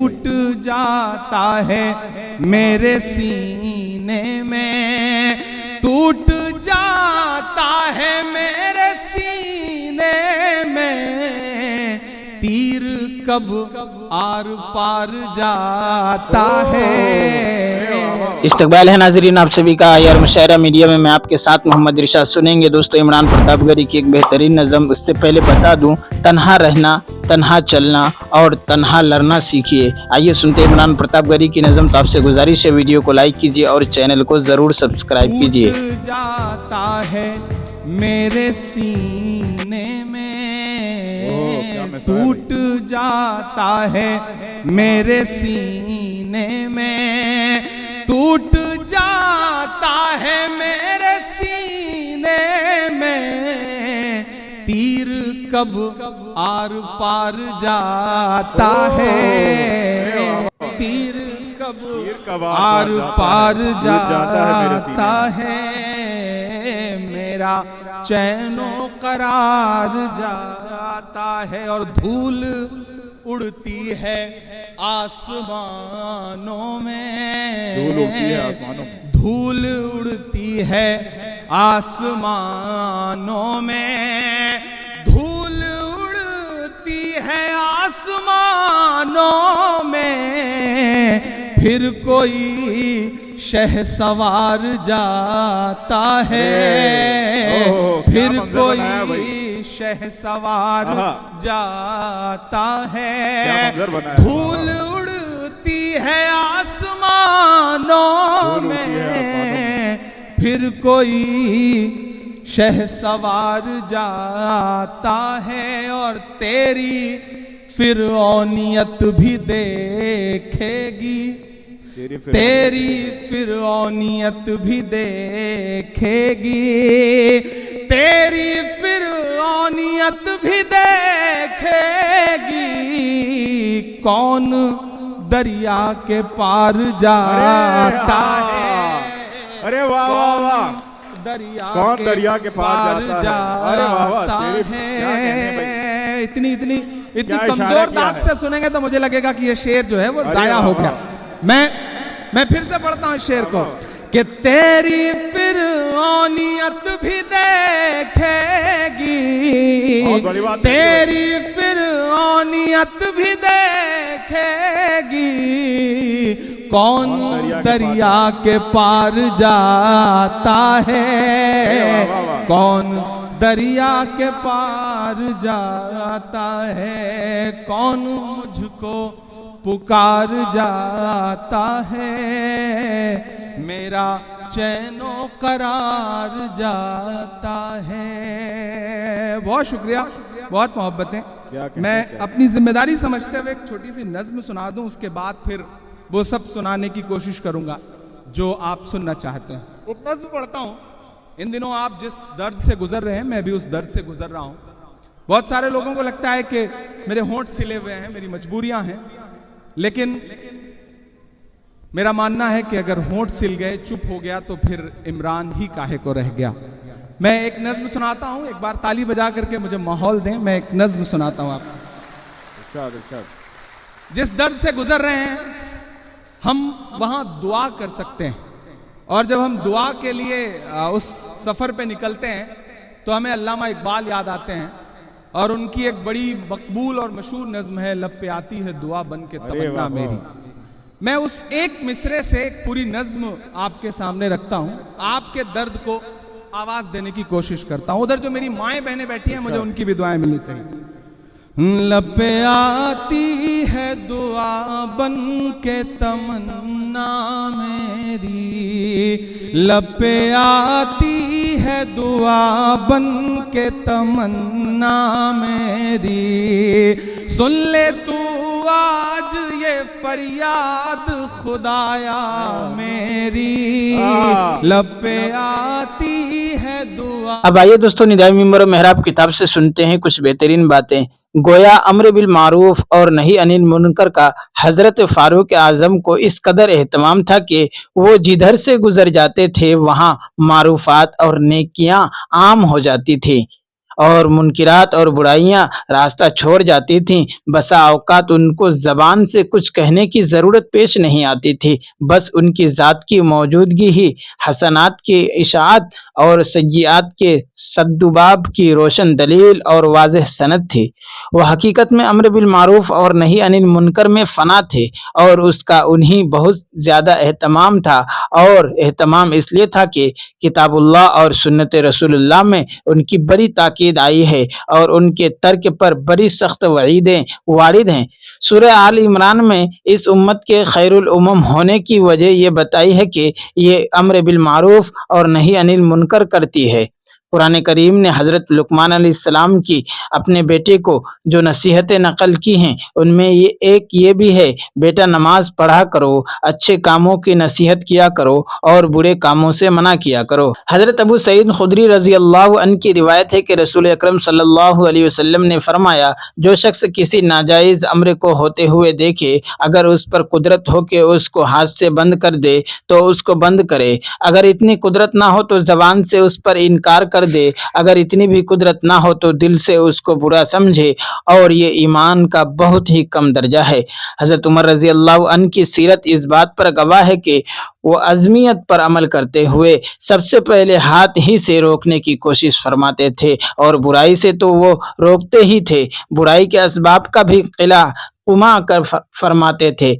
ٹوٹ جاتا ہے میرے سینے میں، ٹوٹ جاتا ہے میرے سینے میں، تیر کب آر پار جاتا ہے۔ استقبال ہے ناظرین آپ سبھی کا آئی آر مشاعرہ میڈیا میں آپ کے ساتھ محمد ارشاد سنیں گے دوستو عمران پرتاپ گری کی ایک بہترین نظم۔ اس سے پہلے بتا دوں تنہا رہنا، تنہا چلنا اور تنہا لڑنا سیکھیے۔ آئیے سنتے عمران پرتاپ گری کی نظم۔ تو آپ سے گزارش ہے ویڈیو کو لائک کیجیے اور چینل کو ضرور سبسکرائب کیجیے۔ ٹوٹ جاتا ہے میرے سینے میں، ٹوٹ جاتا ہے میرے سینے میں، ٹوٹ جاتا ہے میرے سینے میں، تیر کب آر پار جاتا ہے، تیر کب آر پار جاتا ہے، میرا چین و قرار جاتا ہے، اور دھول اڑتی ہے آسمانوں میں، دھول اڑتی ہے آسمانوں میں، دھول اڑتی ہے آسمانوں میں، پھر کوئی شہ سوار جاتا ہے، پھر کوئی شہ سوار جاتا ہے، دھول اڑتی ہے آسمانوں میں، پھر کوئی شہ سوار جاتا ہے، اور تیری فرعونیت بھی دیکھے گی، تیری فرعونیت بھی دیکھے گی، تیری فرعونیت بھی دیکھے گی، کون دریا کے پار جاتا ہے، ارے واہ واہ واہ، کون دریا کے پار جاتا ہے۔ اتنی کمزور داد سے سنیں گے تو مجھے لگے گا کہ یہ شعر جو ہے وہ ضائع ہو گیا۔ میں پھر سے پڑھتا ہوں شعر کو کہ تیری فرعونیت بھی دیکھے گی، تیری فرعونیت بھی دیکھے گی، کون دریا کے پار جاتا ہے، کون دریا کے پار جاتا ہے، کون مجھ کو پکار جاتا ہے، میرا چین و قرار جاتا ہے۔ بہت شکریہ، بہت محبتیں۔ میں اپنی ذمہ داری سمجھتے ہوئے ایک چھوٹی سی نظم سنا دوں، اس کے بعد پھر وہ سب سنانے کی کوشش کروں گا جو آپ سننا چاہتے ہیں۔ ایک نظم پڑھتا ہوں۔ ان دنوں آپ جس درد سے گزر رہے ہیں میں بھی اس درد سے گزر رہا ہوں۔ بہت سارے لوگوں کو لگتا ہے کہ میرے ہونٹ سلے ہوئے ہیں، میری مجبوریاں ہیں، لیکن میرا ماننا ہے کہ اگر ہونٹ سل گئے، چپ ہو گیا، تو پھر عمران ہی کاہے کو رہ گیا۔ میں ایک نظم سناتا ہوں، ایک بار تالی بجا کر کے مجھے ماحول دیں۔ میں ایک نظم سناتا ہوں آپ کو۔ جس درد سے گزر رہے ہیں ہم وہاں دعا کر سکتے ہیں، اور جب ہم دعا کے لیے اس سفر پہ نکلتے ہیں تو ہمیں علامہ اقبال یاد آتے ہیں، اور ان کی ایک بڑی مقبول اور مشہور نظم ہے، لب پہ آتی ہے دعا بن کے تمنا میری۔ میں اس ایک مصرے سے ایک پوری نظم آپ کے سامنے رکھتا ہوں، آپ کے درد کو آواز دینے کی کوشش کرتا ہوں۔ ادھر جو میری مائیں بہنیں بیٹھی ہیں، مجھے ان کی بھی دعائیں ملنی چاہیے۔ لب پہ آتی ہے دعا بن کے تمنا میری، لب پہ آتی ہے دعا بن کے تمنا میری، سن لے تو آج یہ فریاد خدایا میری، لب پہ آتی ہے دعا۔ اب آئیے دوستو ندائی ممبر و محراب کتاب سے سنتے ہیں کچھ بہترین باتیں۔ گویا امر بالمعروف اور نہی عن المنکر کا حضرت فاروق اعظم کو اس قدر اہتمام تھا کہ وہ جدھر سے گزر جاتے تھے وہاں معروفات اور نیکیاں عام ہو جاتی تھی، اور منکرات اور برائیاں راستہ چھوڑ جاتی تھیں۔ بسا اوقات ان کو زبان سے کچھ کہنے کی ضرورت پیش نہیں آتی تھی، بس ان کی ذات کی موجودگی ہی حسنات کی اشاعت اور سیئات کے سدباب کی روشن دلیل اور واضح سند تھی۔ وہ حقیقت میں امر بالمعروف اور نہی عن المنکر میں فنا تھے، اور اس کا انہیں بہت زیادہ اہتمام تھا، اور اہتمام اس لیے تھا کہ کتاب اللہ اور سنت رسول اللہ میں ان کی بڑی تاکید آئی ہے اور ان کے ترک پر بڑی سخت وعیدیں وارد ہیں۔ سورہ آل عمران میں اس امت کے خیر الامم ہونے کی وجہ یہ بتائی ہے کہ یہ امر بالمعروف اور نہی عن المنکر کرتی ہے۔ قرآن کریم نے حضرت لقمان علیہ السلام کی اپنے بیٹے کو جو نصیحتیں نقل کی ہیں ان میں یہ بھی ہے، بیٹا نماز پڑھا کرو، اچھے کاموں کی نصیحت کیا کرو اور برے کاموں سے منع کیا کرو۔ حضرت ابو سعید خدری رضی اللہ عنہ کی روایت ہے کہ رسول اکرم صلی اللہ علیہ وسلم نے فرمایا، جو شخص کسی ناجائز امر کو ہوتے ہوئے دیکھے، اگر اس پر قدرت ہو کہ اس کو ہاتھ سے بند کر دے تو اس کو بند کرے، اگر اتنی قدرت نہ ہو تو زبان سے اس پر انکار کر دے، اگر اتنی بھی قدرت نہ ہو تو دل سے اس کو برا سمجھے، اور یہ ایمان کا بہت ہی کم درجہ ہے۔ حضرت عمر رضی اللہ عنہ کی سیرت اس بات پر گواہ ہے کہ وہ عزمیت پر عمل کرتے ہوئے سب سے پہلے ہاتھ ہی سے روکنے کی کوشش فرماتے تھے، اور برائی سے تو وہ روکتے ہی تھے، برائی کے اسباب کا بھی قلع کما کر فرماتے تھے۔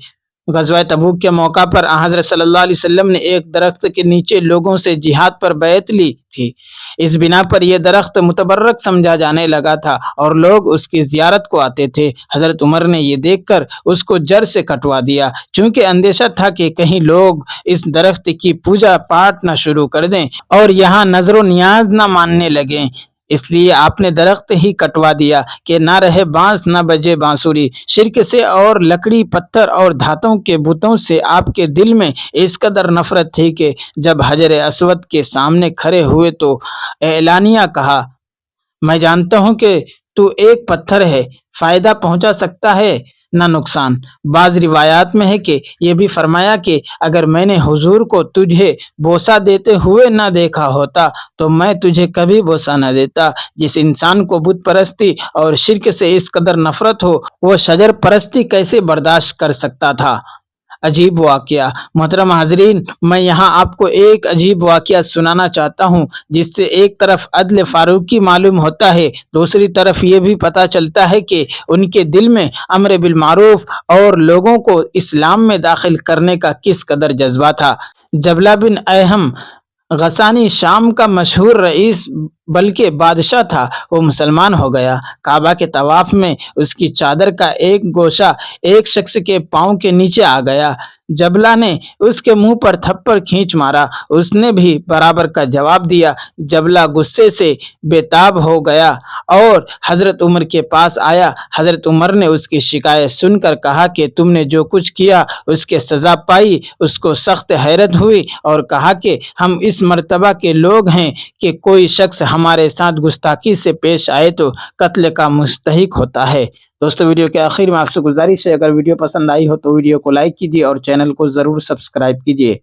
غزوہ تبوک کے موقع پر حضرت صلی اللہ علیہ وسلم نے ایک درخت کے نیچے لوگوں سے جہاد پر بیعت لی تھی۔ اس بنا پر یہ درخت متبرک سمجھا جانے لگا تھا اور لوگ اس کی زیارت کو آتے تھے۔ حضرت عمر نے یہ دیکھ کر اس کو جڑ سے کٹوا دیا، چونکہ اندیشہ تھا کہ کہیں لوگ اس درخت کی پوجا پاٹ نہ شروع کر دیں اور یہاں نظر و نیاز نہ ماننے لگیں، اس لیے آپ نے درخت ہی کٹوا دیا کہ نہ رہے بانس نہ بجے بانسری۔ شرک سے اور لکڑی پتھر اور دھاتوں کے بتوں سے آپ کے دل میں اس قدر نفرت تھی کہ جب حجر اسود کے سامنے کھڑے ہوئے تو اعلانیہ کہا، میں جانتا ہوں کہ تو ایک پتھر ہے، فائدہ پہنچا سکتا ہے نہ نقصان۔ بعض روایات میں ہے کہ یہ بھی فرمایا کہ اگر میں نے حضور کو تجھے بوسہ دیتے ہوئے نہ دیکھا ہوتا تو میں تجھے کبھی بوسہ نہ دیتا۔ جس انسان کو بت پرستی اور شرک سے اس قدر نفرت ہو وہ شجر پرستی کیسے برداشت کر سکتا تھا؟ عجیب واقعہ۔ محترم حاضرین، میں یہاں آپ کو ایک عجیب واقعہ سنانا چاہتا ہوں جس سے ایک طرف عدل فاروقی معلوم ہوتا ہے، دوسری طرف یہ بھی پتہ چلتا ہے کہ ان کے دل میں امر بالمعروف اور لوگوں کو اسلام میں داخل کرنے کا کس قدر جذبہ تھا۔ جبلہ بن ایہم غسانی شام کا مشہور رئیس بلکہ بادشاہ تھا، وہ مسلمان ہو گیا۔ کعبہ کے طواف میں اس کی چادر کا ایک گوشہ ایک شخص کے پاؤں کے نیچے آ گیا۔ جبلہ نے اس کے منہ پر تھپڑ کھینچ مارا، اس نے بھی برابر کا جواب دیا۔ جبلہ غصے سے بے تاب ہو گیا اور حضرت عمر کے پاس آیا۔ حضرت عمر نے اس کی شکایت سن کر کہا کہ تم نے جو کچھ کیا اس کے سزا پائی۔ اس کو سخت حیرت ہوئی اور کہا کہ ہم اس مرتبہ کے لوگ ہیں کہ کوئی شخص ہمارے ساتھ گستاخی سے پیش آئے تو قتل کا مستحق ہوتا ہے۔ دوستو، ویڈیو کے آخر میں آپ سے گزارش ہے، اگر ویڈیو پسند آئی ہو تو ویڈیو کو لائک کیجیے اور چینل کو ضرور سبسکرائب کیجیے۔